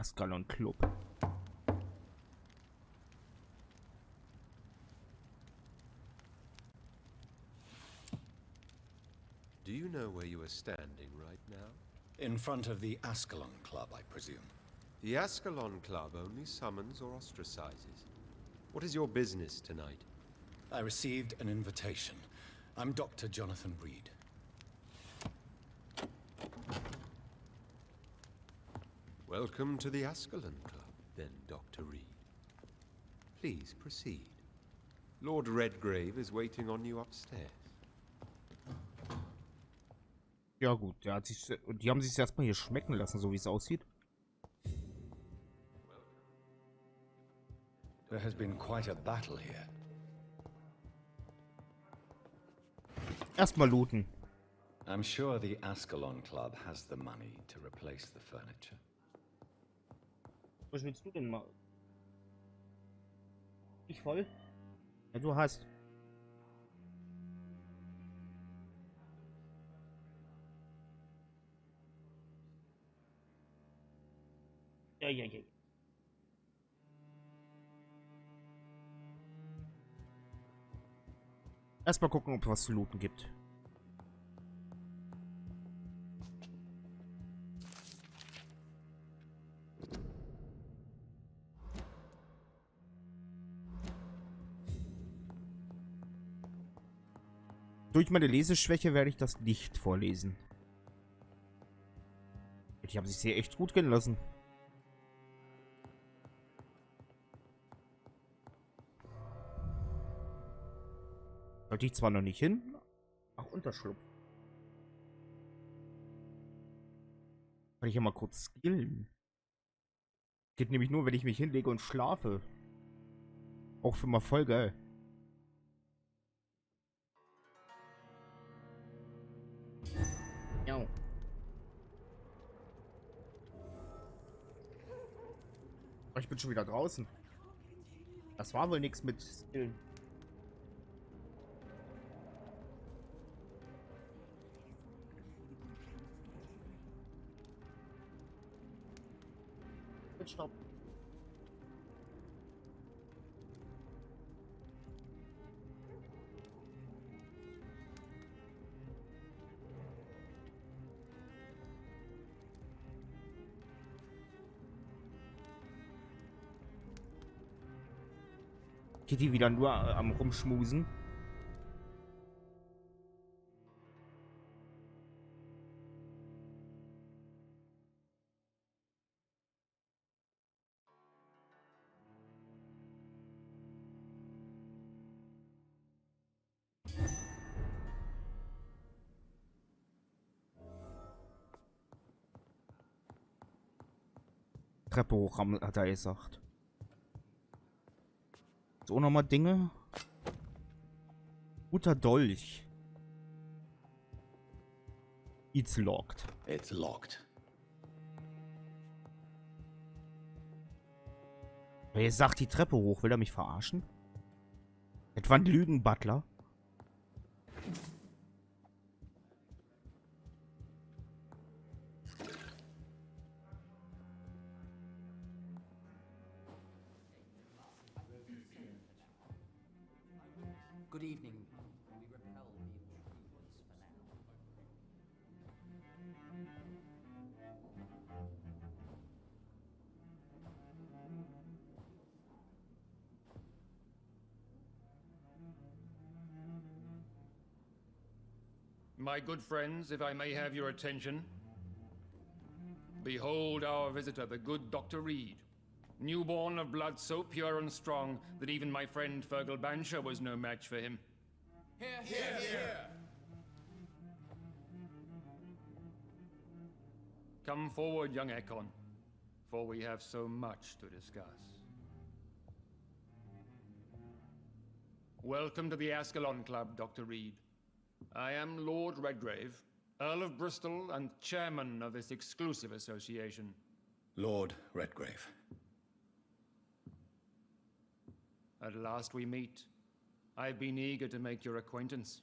Ascalon Club. Do you know where you are standing right now? In front of the Ascalon Club, I presume. The Ascalon Club only summons or ostracizes. What is your business tonight? I received an invitation. I'm Dr. Jonathan Reed. Welcome to the Ascalon Club, then, Dr. Reed. Please proceed. Lord Redgrave is waiting on you upstairs. Ja gut, die haben sich erstmal hier schmecken lassen, so wie es aussieht. There has been quite a battle here. Erstmal looten. I'm sure the Ascalon Club has the money to replace the furniture. Was willst du denn mal? Ich voll? Ja, du hast. Ja. Erstmal gucken, ob es was zu looten gibt. Durch meine Leseschwäche werde ich das nicht vorlesen. Die haben sich sehr echt gut gehen lassen. Sollte ich zwar noch nicht hin. Ach, Unterschlupf. Kann ich ja mal kurz skillen. Geht nämlich nur, wenn ich mich hinlege und schlafe. Auch für mal voll geil. Ja. Ich bin schon wieder draußen. Das war wohl nichts mit Skillen. Stopp. Kitty wieder nur am Rumschmusen. Treppe hoch, hat er gesagt. So, nochmal Dinge. Guter Dolch. It's locked. It's locked. Wer sagt die Treppe hoch? Will er mich verarschen? Etwa ein Lügenbutler? Good evening. We repel the intruders for now. My good friends, if I may have your attention. Behold our visitor, the good Dr. Reed. Newborn of blood so pure and strong that even my friend Fergal Bansher was no match for him. Here, here, here! Come forward, young Ekon, for we have so much to discuss. Welcome to the Ascalon Club, Dr. Reed. I am Lord Redgrave, Earl of Bristol and chairman of this exclusive association. Lord Redgrave. At last we meet. I've been eager to make your acquaintance.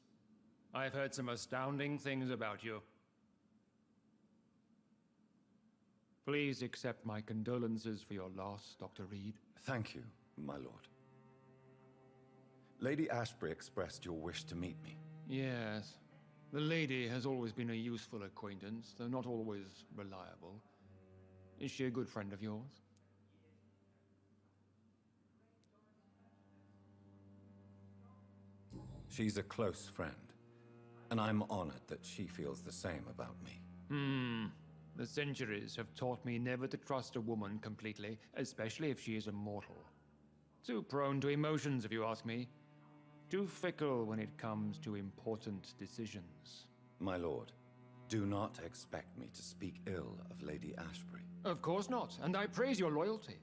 I've heard some astounding things about you. Please accept my condolences for your loss, Dr. Reed. Thank you, my lord. Lady Ashbury expressed your wish to meet me. Yes. The lady has always been a useful acquaintance, though not always reliable. Is she a good friend of yours? She's a close friend, and I'm honored that she feels the same about me. The centuries have taught me never to trust a woman completely, especially if she is a mortal. Too prone to emotions, if you ask me. Too fickle when it comes to important decisions. My lord, do not expect me to speak ill of Lady Ashbury. Of course not, and I praise your loyalty.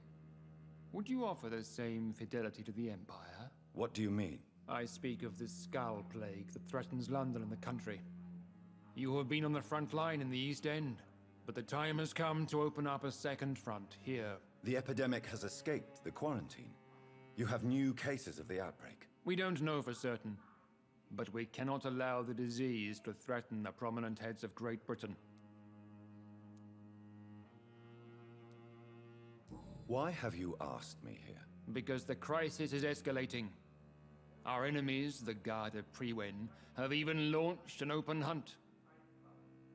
Would you offer the same fidelity to the Empire? What do you mean? I speak of the Skull Plague that threatens London and the country. You have been on the front line in the East End, but the time has come to open up a second front here. The epidemic has escaped the quarantine. You have new cases of the outbreak. We don't know for certain, but we cannot allow the disease to threaten the prominent heads of Great Britain. Why have you asked me here? Because the crisis is escalating. Our enemies, the Guard of Freuen, have even launched an open hunt.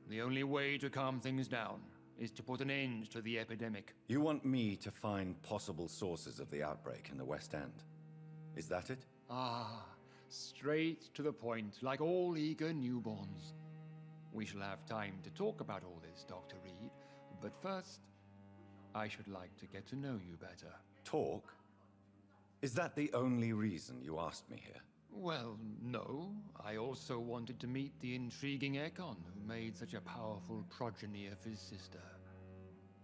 The only way to calm things down is to put an end to the epidemic. You want me to find possible sources of the outbreak in the West End. Is that it? Ah, straight to the point, like all eager newborns. We shall have time to talk about all this, Dr. Reed, but first, I should like to get to know you better. Talk? Is that the only reason you asked me here? Well, no. I also wanted to meet the intriguing Ekon, who made such a powerful progeny of his sister.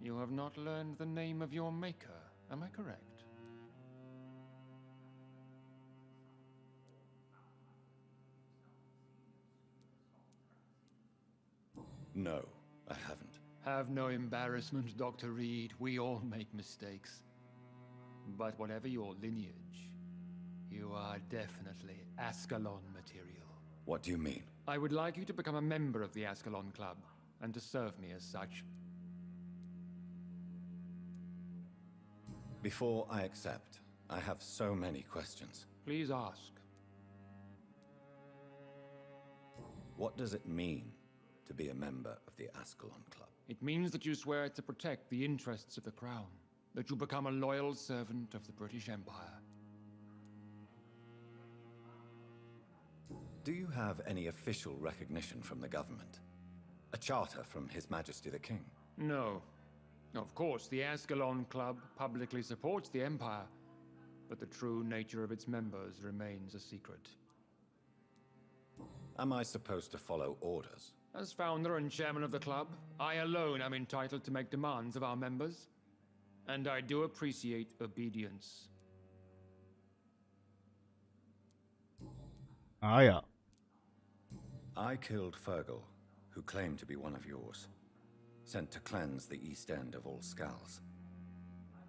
You have not learned the name of your maker, am I correct? No, I haven't. Have no embarrassment, Dr. Reed. We all make mistakes. But whatever your lineage, you are definitely Ascalon material. What do you mean? I would like you to become a member of the Ascalon Club, and to serve me as such. Before I accept, I have so many questions. Please ask. What does it mean to be a member of the Ascalon Club? It means that you swear to protect the interests of the Crown, that you become a loyal servant of the British Empire. Do you have any official recognition from the government? A charter from His Majesty the King? No. Of course, the Ascalon Club publicly supports the Empire, but the true nature of its members remains a secret. Am I supposed to follow orders? As founder and chairman of the club, I alone am entitled to make demands of our members, and I do appreciate obedience. Ah ja. I killed Fergal, who claimed to be one of yours, sent to cleanse the East End of all Skulls.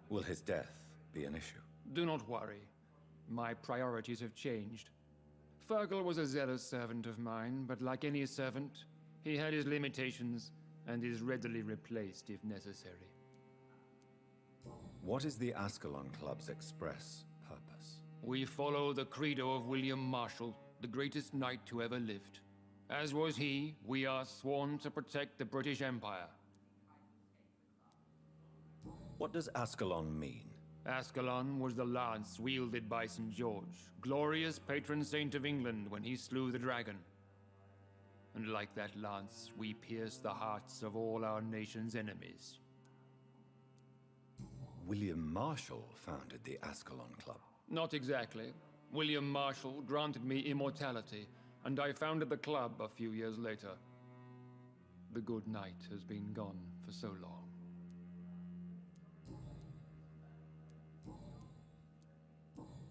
Will his death be an issue? Do not worry. My priorities have changed. Fergal was a zealous servant of mine, but like any servant, he had his limitations and is readily replaced if necessary. What is the Ascalon Club's express purpose? We follow the credo of William Marshall, the greatest knight who ever lived. As was he, we are sworn to protect the British Empire. What does Ascalon mean? Ascalon was the lance wielded by St. George, glorious patron saint of England when he slew the dragon. And like that lance, we pierce the hearts of all our nation's enemies. William Marshall founded the Ascalon Club. Not exactly. William Marshall granted me immortality, and I founded the club a few years later. The good knight has been gone for so long.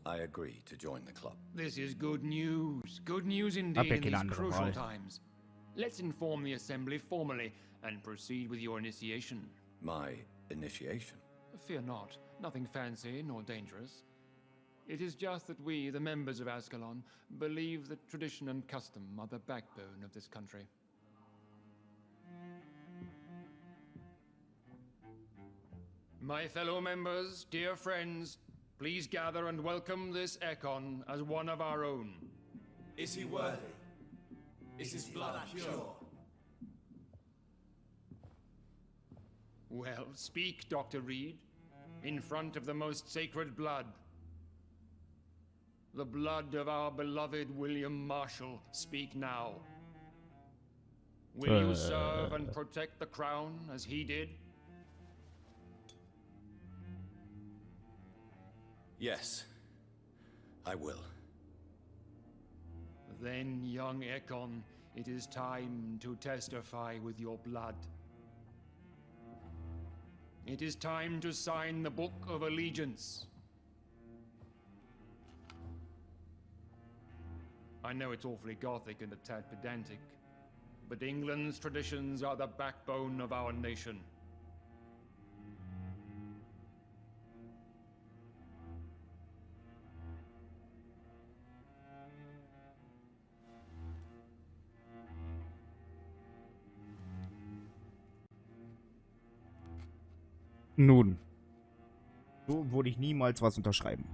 I agree to join the club. This is good news. Good news indeed in these andere crucial Wahl. times. Let's inform the Assembly formally and proceed with your initiation. My initiation? Fear not. Nothing fancy nor dangerous. It is just that we, the members of Ascalon, believe that tradition and custom are the backbone of this country. My fellow members, dear friends, please gather and welcome this Ekon as one of our own. Is he worthy? Is his blood pure? Well, speak, Dr. Reed, in front of the most sacred blood. The blood of our beloved William Marshall. Speak now. Will you serve and protect the crown as he did? Yes, I will. Then, young Ekon, it is time to testify with your blood. It is time to sign the Book of Allegiance. I know it's awfully gothic and a tad pedantic, but England's traditions are the backbone of our nation. Nun. So würde ich niemals was unterschreiben.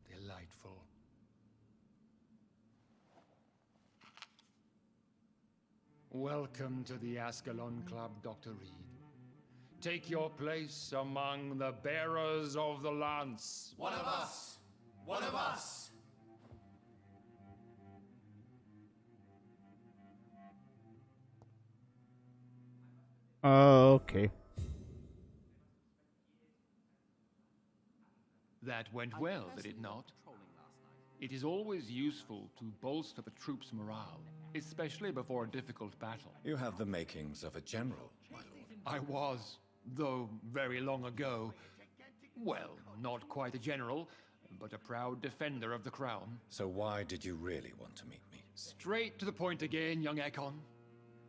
Delightful. Welcome to the Ascalon Club, Dr. Reed. Take your place among the bearers of the lance. One of us! One of us! Okay. That went well, did it not? It is always useful to bolster the troops' morale, especially before a difficult battle. You have the makings of a general, my lord. I was, though very long ago, well, not quite a general, but a proud defender of the crown. So why did you really want to meet me? Straight to the point again, young Ekon.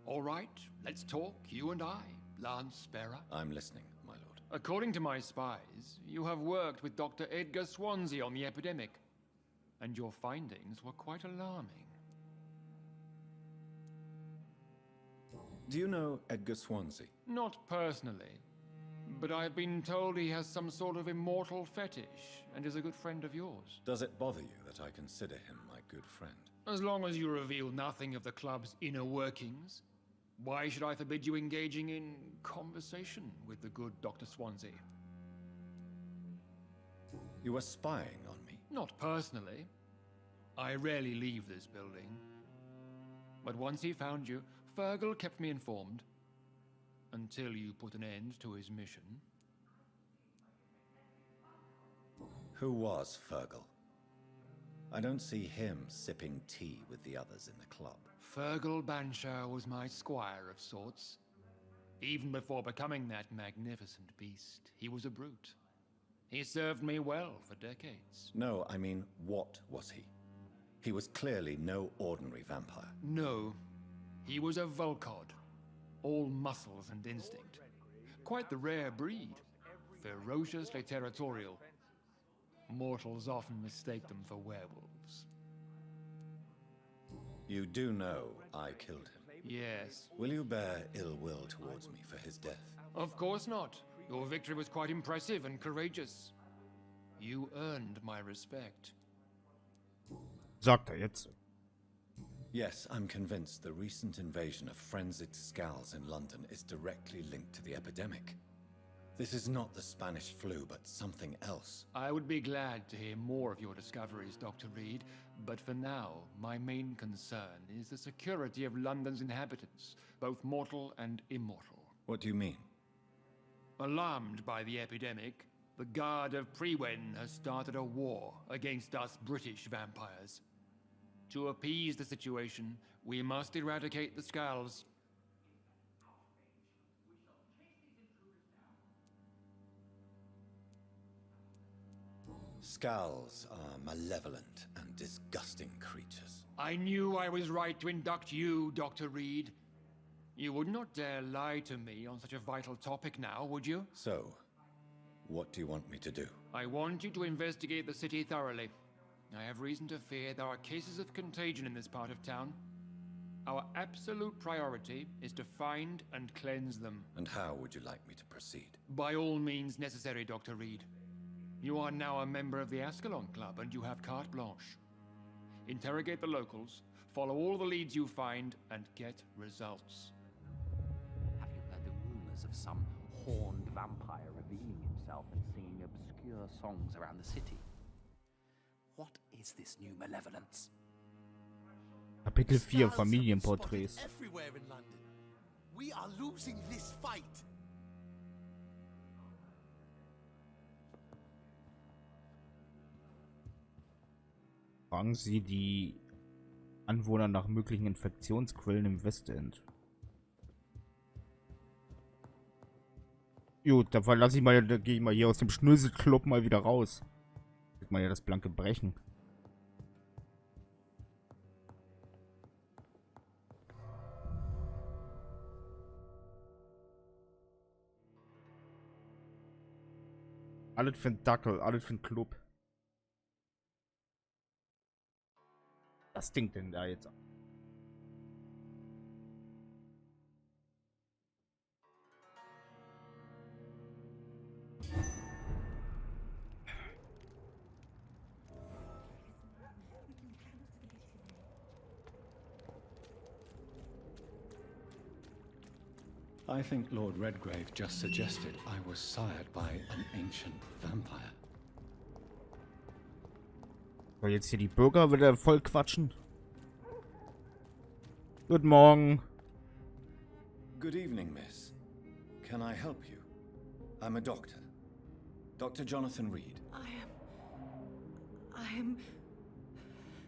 All right, let's talk, you and I, Lance Bearer. I'm listening, my lord. According to my spies, you have worked with Dr. Edgar Swansea on the epidemic, and your findings were quite alarming. Do you know Edgar Swansea? Not personally, but I've been told he has some sort of immortal fetish and is a good friend of yours. Does it bother you that I consider him my good friend? As long as you reveal nothing of the club's inner workings, why should I forbid you engaging in conversation with the good Dr. Swansea? You were spying on me? Not personally. I rarely leave this building. But once he found you, Fergal kept me informed. Until you put an end to his mission. Who was Fergal? I don't see him sipping tea with the others in the club. Fergal Banshire was my squire of sorts. Even before becoming that magnificent beast, he was a brute. He served me well for decades. No, I mean, what was he? He was clearly no ordinary vampire. No, he was a Volcod. All muscles and instinct. Quite the rare breed. Ferociously territorial. Mortals often mistake them for werewolves. You do know I killed him. Yes. Will you bear ill will towards me for his death? Of course not. Your victory was quite impressive and courageous. You earned my respect. Sagt jetzt. Yes, I'm convinced the recent invasion of frenzied Scals in London is directly linked to the epidemic. This is not the Spanish flu, but something else. I would be glad to hear more of your discoveries, Dr. Reed, but for now, my main concern is the security of London's inhabitants, both mortal and immortal. What do you mean? Alarmed by the epidemic, the Guard of Freuen has started a war against us British vampires. To appease the situation, we must eradicate the Scals. Scals are malevolent and disgusting creatures. I knew I was right to induct you, Dr. Reed. You would not dare lie to me on such a vital topic now, would you? So, what do you want me to do? I want you to investigate the city thoroughly. I have reason to fear there are cases of contagion in this part of town. Our absolute priority is to find and cleanse them. And how would you like me to proceed? By all means necessary, Dr. Reed. You are now a member of the Ascalon Club, and you have carte blanche. Interrogate the locals, follow all the leads you find, and get results. Have you heard the rumors of some horned vampire revealing himself and singing obscure songs around the city? What is this new malevolence? Kapitel 4, Scars have been Familienporträts. spotted everywhere in London. We are losing this fight. Fragen Sie die Anwohner nach möglichen Infektionsquellen im Westend. Gut, da verlasse ich mal, da gehe ich mal hier aus dem Schnöselclub mal wieder raus. Kriegt man ja das blanke Brechen. Alles für den Dackel, alles für den Club. Was stinkt denn da jetzt? I think Lord Redgrave just suggested I was sired by an ancient vampire. Soll jetzt hier die Bürger wieder voll quatschen? Guten Morgen. Good evening, miss. Can I help you? I'm a doctor. Dr. Jonathan Reed. I am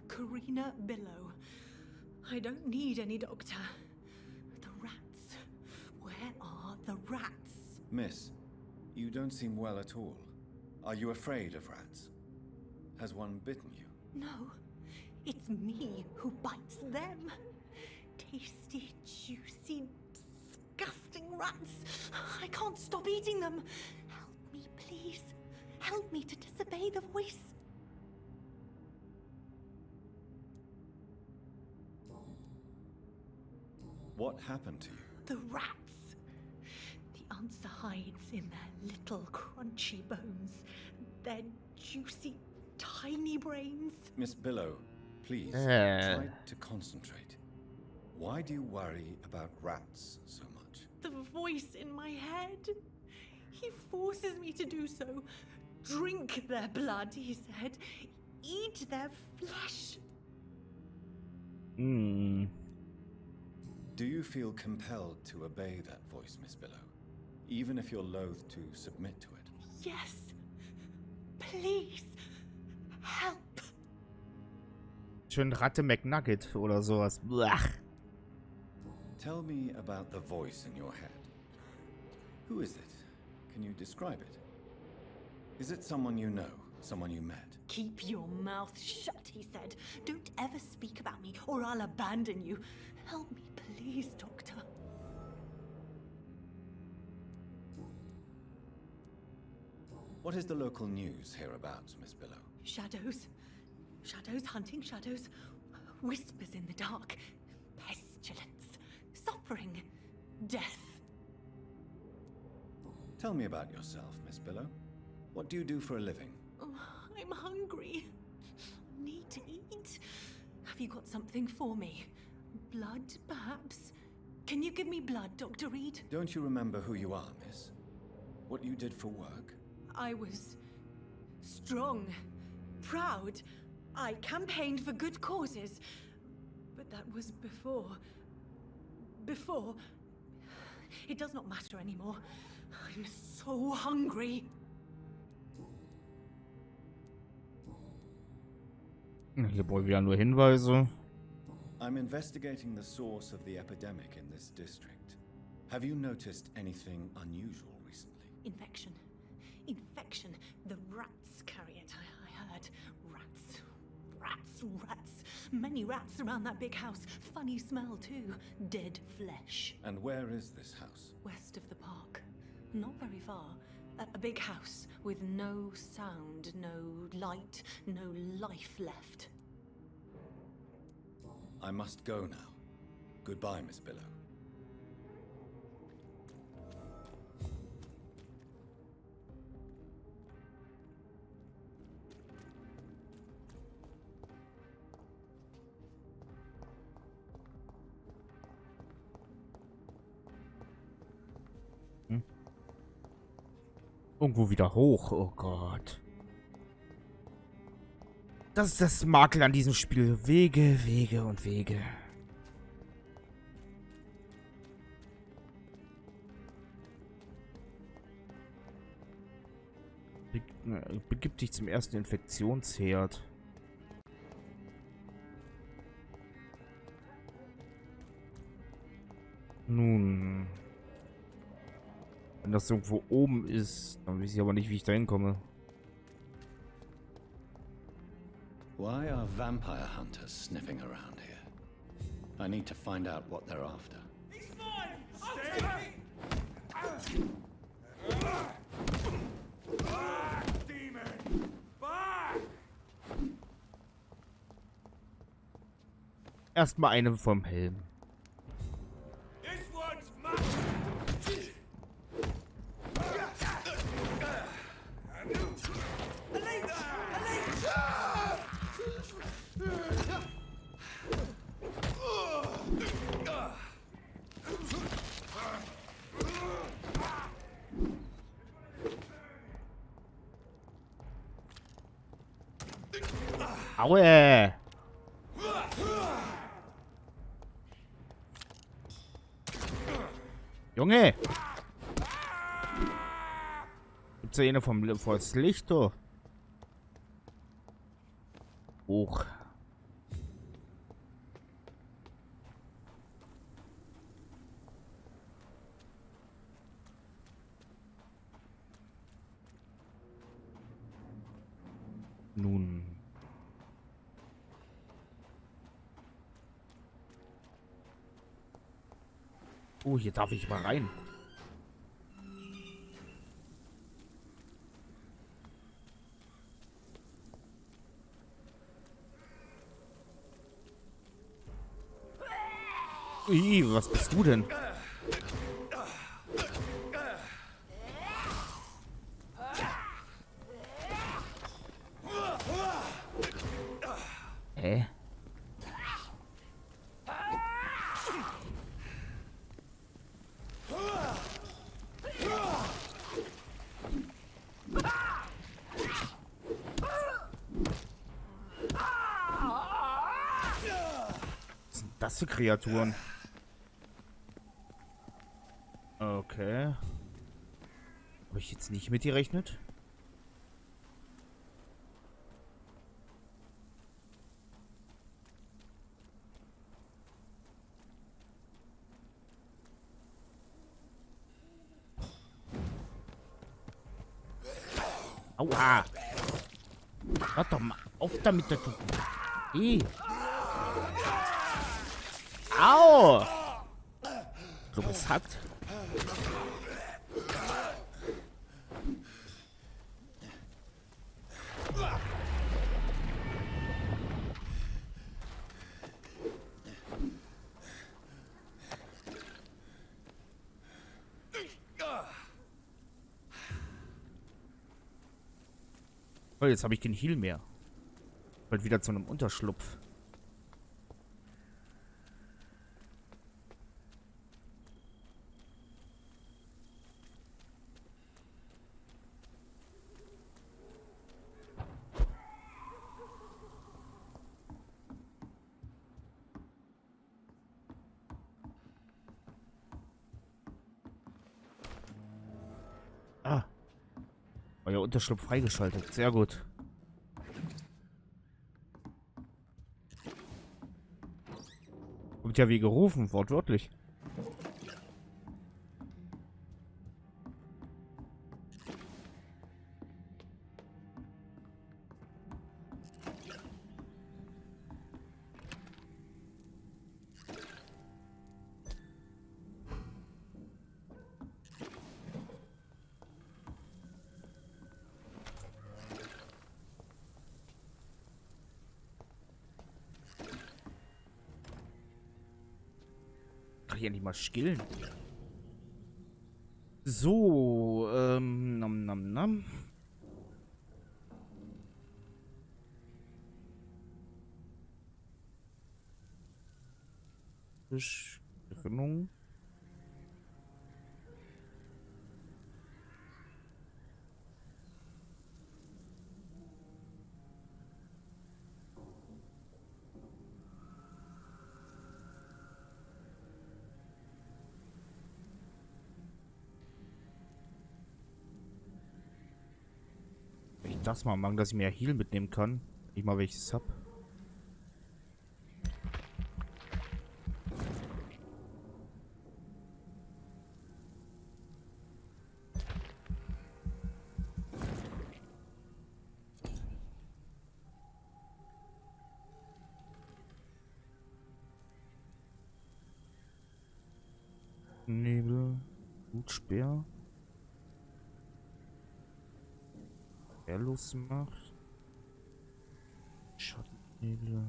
Karina Billow. I don't need any doctor. The rats. Where are the rats? Miss, you don't seem well at all. Are you afraid of rats? Has one bitten you? No, it's me who bites them. Tasty, juicy, disgusting rats. I can't stop eating them. Help me, please. Help me to disobey the voice. What happened to you? The rats. The answer hides in their little crunchy bones. Their juicy, tiny brains. Miss Billow, please, Eh. try to concentrate. Why do you worry about rats so much? The voice in my head. He forces me to do so. Drink their blood, he said. Eat their flesh. Hm. Do you feel compelled to obey that voice, Miss Billow? Even if you're loath to submit to it? Yes. Please. Help. Schön Ratte McNugget oder sowas. Blach. Tell me about the voice in your head. Who is it? Can you describe it? Is it someone you know? Someone you met? Keep your mouth shut, he said. Don't ever speak about me or I'll abandon you. Help me, please, Doctor. What is the local news hereabouts, Miss Billow? Shadows. Shadows hunting shadows. Whispers in the dark. Pestilence. Suffering. Death. Tell me about yourself, Miss Billow. What do you do for a living? Oh, I'm hungry. Need to eat. Have you got something for me? Blood, perhaps? Can you give me blood, Dr. Reed? Don't you remember who you are, miss? What you did for work? I was strong, proud. I campaigned for good causes. But that was before. Before. It does not matter anymore. I'm so hungry. Hier brauche ich wieder nur Hinweise. I'm investigating the source of the epidemic in this district. Have you noticed anything unusual recently? Infection. Infection. The rats carry it, I heard. Rats. Rats. Rats. Many rats around that big house. Funny smell, too. Dead flesh. And where is this house? West of the park. Not very far. A big house with no sound, no light, no life left. I must go now. Goodbye, Miss Billow. Irgendwo wieder hoch. Oh Gott. Das ist das Makel an diesem Spiel. Wege, Wege und Wege. Begib dich zum ersten Infektionsherd. Nun. Wenn das irgendwo oben ist, dann weiß ich aber nicht, wie ich da hinkomme. Why are vampire hunters sniffing around here? I need to find out what they're after. He's mine! I'll take him! Back, demon! Back! Erstmal einen vom Helm. This one's mine! Aue! Junge! Gibt's da eine vom vors Licht, du? Hoch. Nun. Oh, hier darf ich mal rein. Ui, was bist du denn? Hä? Was sind das für Kreaturen? Okay. Habe ich jetzt nicht mit gerechnet? Aua! Hör doch mal auf damit, du. Au! Du bist hackt. Oh, jetzt habe ich keinen Heal mehr. Bald wieder zu einem Unterschlupf. Ah. Euer Unterschlupf freigeschaltet. Sehr gut. Kommt ja wie gerufen, wortwörtlich. ich endlich mal skillen. So, nam nam nam. Gerinnung. Ich das mal machen, dass ich mehr Heal mitnehmen kann. Ich mal welches hab. Nebel, Blutspeer. Wer Lust macht. Schattennebel.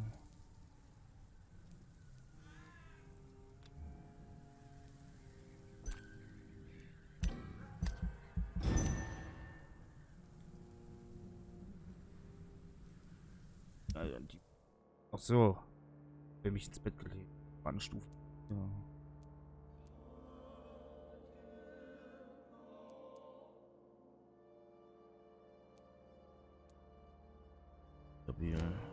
Naja, die. Ach so. Wer mich ins Bett gelegt. Anstufen. Ja. Stabil.